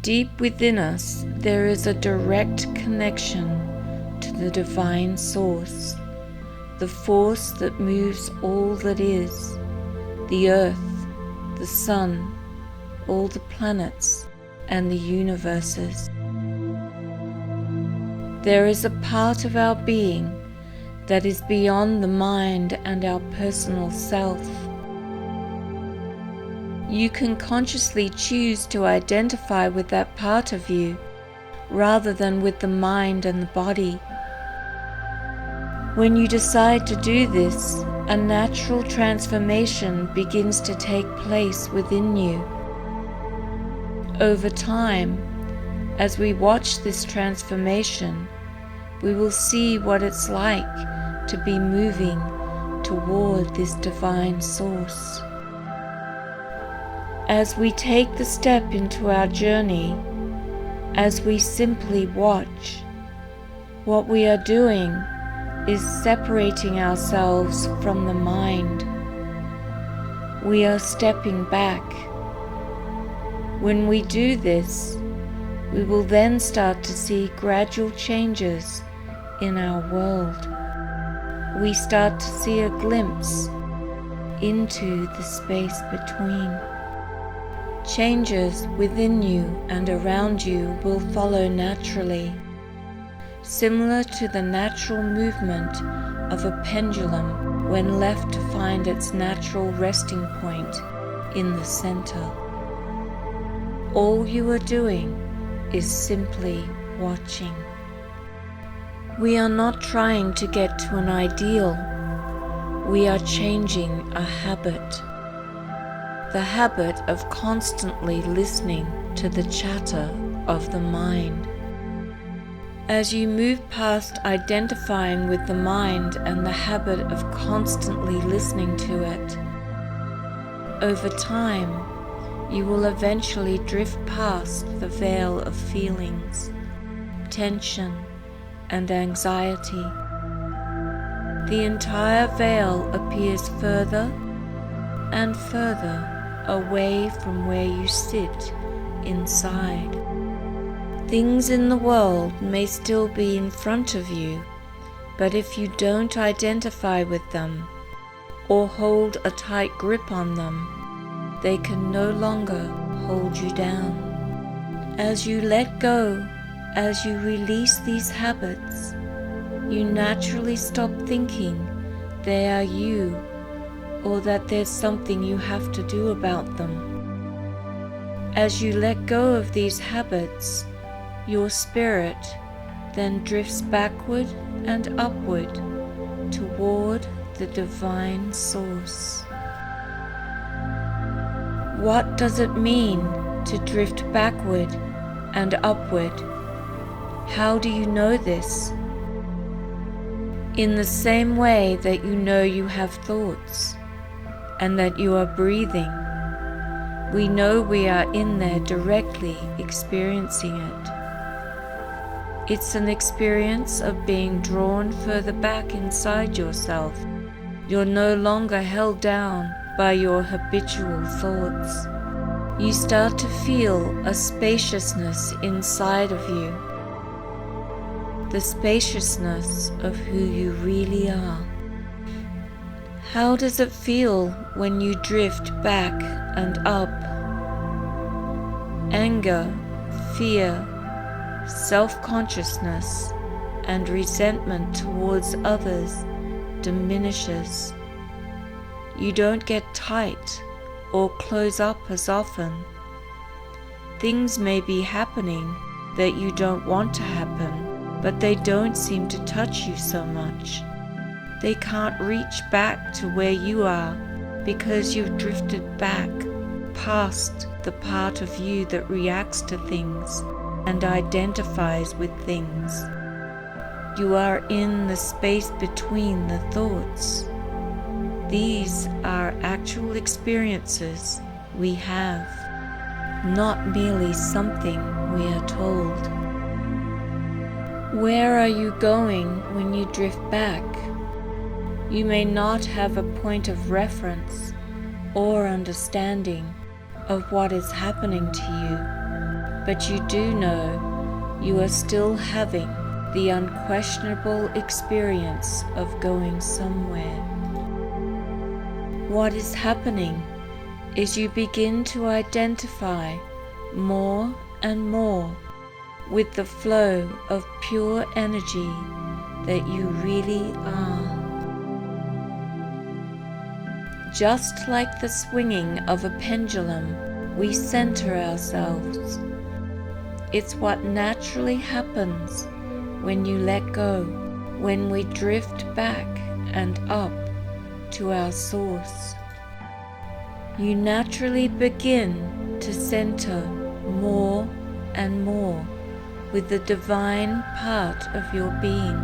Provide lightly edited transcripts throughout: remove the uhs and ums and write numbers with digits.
Deep within us, there is a direct connection to the divine source, the force that moves all that is, the earth, the sun, all the planets, and the universes. There is a part of our being that is beyond the mind and our personal self. You can consciously choose to identify with that part of you rather than with the mind and the body. When you decide to do this, a natural transformation begins to take place within you. Over time, as we watch this transformation, we will see what it's like to be moving toward this divine source. As we take the step into our journey, as we simply watch, what we are doing is separating ourselves from the mind. We are stepping back. When we do this, we will then start to see gradual changes in our world. We start to see a glimpse into the space between. Changes within you and around you will follow naturally, similar to the natural movement of a pendulum when left to find its natural resting point in the center. All you are doing is simply watching. We are not trying to get to an ideal. We are changing a habit. The habit of constantly listening to the chatter of the mind. As you move past identifying with the mind and the habit of constantly listening to it, over time, you will eventually drift past the veil of feelings, tension, and anxiety. The entire veil appears further and further away from where you sit inside. Things in the world may still be in front of you, but if you don't identify with them or hold a tight grip on them, they can no longer hold you down. As you let go, as you release these habits, you naturally stop thinking they are you or that there's something you have to do about them. As you let go of these habits, your spirit then drifts backward and upward toward the divine source. What does it mean to drift backward and upward? How do you know this? In the same way that you know you have thoughts and that you are breathing, we know we are in there directly experiencing it. It's an experience of being drawn further back inside yourself. You're no longer held down by your habitual thoughts. You start to feel a spaciousness inside of you, the spaciousness of who you really are. How does it feel when you drift back and up? Anger, fear, self-consciousness, and resentment towards others diminishes. You don't get tight or close up as often. Things may be happening that you don't want to happen, but they don't seem to touch you so much. They can't reach back to where you are because you've drifted back past the part of you that reacts to things and identifies with things. You are in the space between the thoughts. These are actual experiences we have, not merely something we are told. Where are you going when you drift back? You may not have a point of reference or understanding of what is happening to you. but you do know you are still having the unquestionable experience of going somewhere. What is happening is you begin to identify more and more with the flow of pure energy that you really are. Just like the swinging of a pendulum, we center ourselves. It's what naturally happens when you let go, when we drift back and up to our source. You naturally begin to center more and more with the divine part of your being.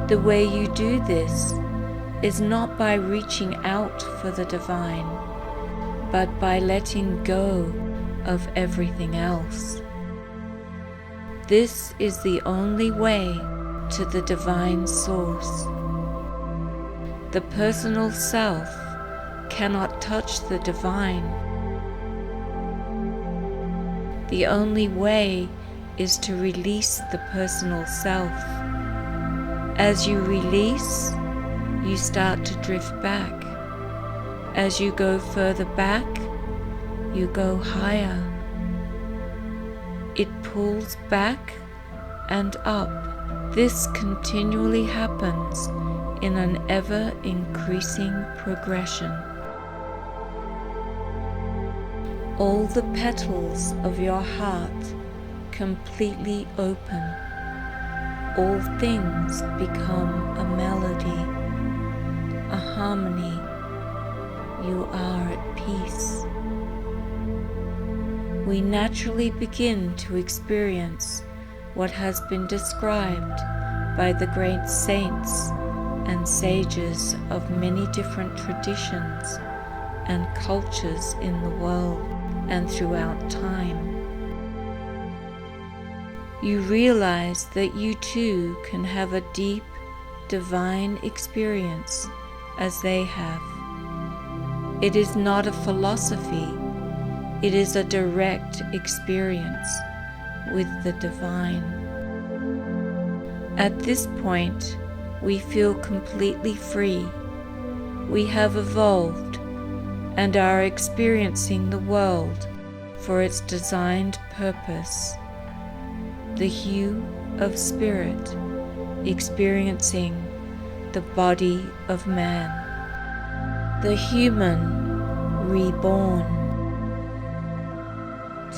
The way you do this is not by reaching out for the divine, but by letting go of everything else. This is the only way to the divine source. The personal self cannot touch the divine. The only way is to release the personal self. As you release, you start to drift back. As you go further back, you go higher. It pulls back and up. This continually happens in an ever-increasing progression. All the petals of your heart completely open. All things become a melody, a harmony. You are at peace. We naturally begin to experience what has been described by the great saints and sages of many different traditions and cultures in the world and throughout time. You realize that you too can have a deep, divine experience as they have. It is not a philosophy, it is a direct experience with the divine. At this point, we feel completely free. We have evolved and are experiencing the world for its designed purpose. The hue of spirit, experiencing the body of man. The human reborn.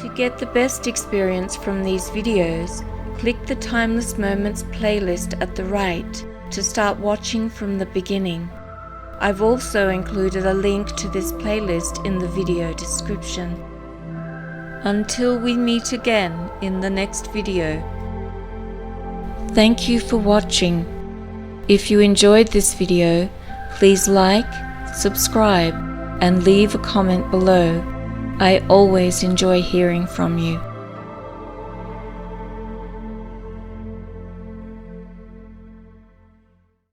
To get the best experience from these videos, click the Timeless Moments playlist at the right to start watching from the beginning. I've also included a link to this playlist in the video description. Until we meet again in the next video. Thank you for watching. If you enjoyed this video, please like, subscribe, and leave a comment below. I always enjoy hearing from you.